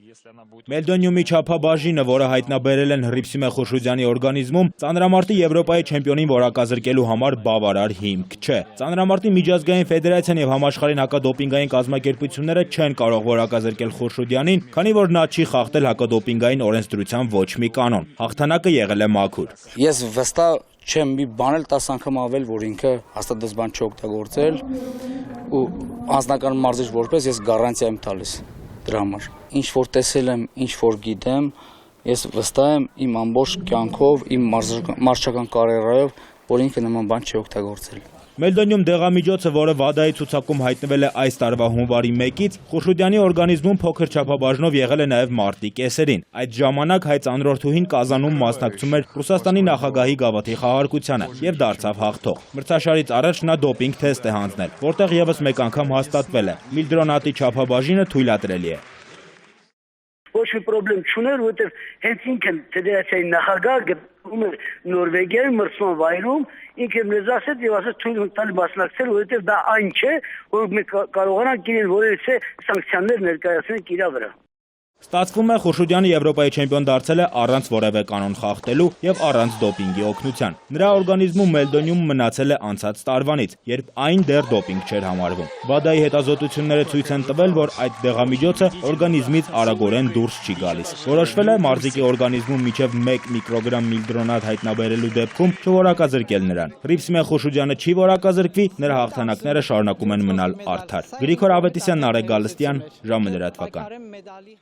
Մելդոնիումի չափաբաժինը, որը հայտնաբերել են Հռիփսիմե Խուշուդյանի օրգանիզմում, ծանրամարտի Եվրոպայի չեմպիոնին որակազրկելու համար բավարար հիմք չէ։ Ծանրամարտի միջազգային ֆեդերացիան եւ համաշխարհային հակադոպինգային կազմակերպությունները չեն կարող որակազրկել Խուշուդյանին, քանի որ նա չի խախտել հակադոպինգային օրենսդրության ոչ մի կանոն։ Հաղթանակը եղել է մաքուր։ Ես վստահ չեմ մի բան էլ 10 անգամ ավել, որ ինքը հաստատ դες բան չօգտագործել ու անձնական մարզիչ որպես ես գարանտիա եմ տալիս դրա համար։ Ինչ որ տեսել եմ, ինչ որ գիտեմ, ես վստահ եմ իմ ամբողջ կյանքով, իմ մարզչական կարիերայով, որ ինքը նման բան չի օգտագործել։ Մելդոնիում դեղամիջոցը, որը WADA-ի ցուցակում հայտնվել է այս տարվա հունվարի 1-ից, Խուշուդյանի օրգանիզմում փոքր չափաբաժնով եղել է նաև մարտի կեսերին։ Այդ ժամանակ հայ ծանրորդուհին Կազանում մասնակցում էր Ռուսաստանի նախագահի գավաթի խաղարկությանը եւ դարձավ հաղթող։ Մրցաշարից առաջ նա դոպինգ թեստ է հանձնել, որտեղ եւս մեկ անգամ հաստատվել է՝ միլդրոնատի չափաբաժինը թույլատրելի է։ Ոչ մի պրոբլեմ չուներ, որովհետև հենց ինքը ֆեդերացիայի նախագահ գտնվում էր Նորվեգիայում մրցման վայրում, ինքը մեզ ասեց եւ ասաց թույլ տալ մասնակցել, որովհետև դա այն չէ, որ մենք կարողանանք իրեն որևէ սանկցիաներ ներկայացնել իր վրա։ Ստացվում է, Խուշուդյանը Եվրոպայի չեմպիոն դարձել է առանց որևէ կանոն խախտելու եւ առանց դոպինգի օգնության։ Նրա օրգանիզմում Մելդոնիում մնացել է անցած տարվանից, երբ այն դեռ դոպինգ չէր համարվում։ WADA-ի հետազոտությունները ցույց են տվել, որ այդ դեղամիջոցը օրգանիզմից արագորեն դուրս չի գալիս։ Որոշվել է մարզիկի օրգանիզմում մինչև 1 միկրոգրամ միլդրոնատ հայտնաբերելու դեպքում չորակազրկել նրան։ Հռիփսիմե Խուշուդյանը չի որակազրկվի, նրա հաղթանակները շարունակում են մնալ արդար։ Գրիգոր Ավետիսյան, Նարեկ Գալստյան, ժամը լրատվական։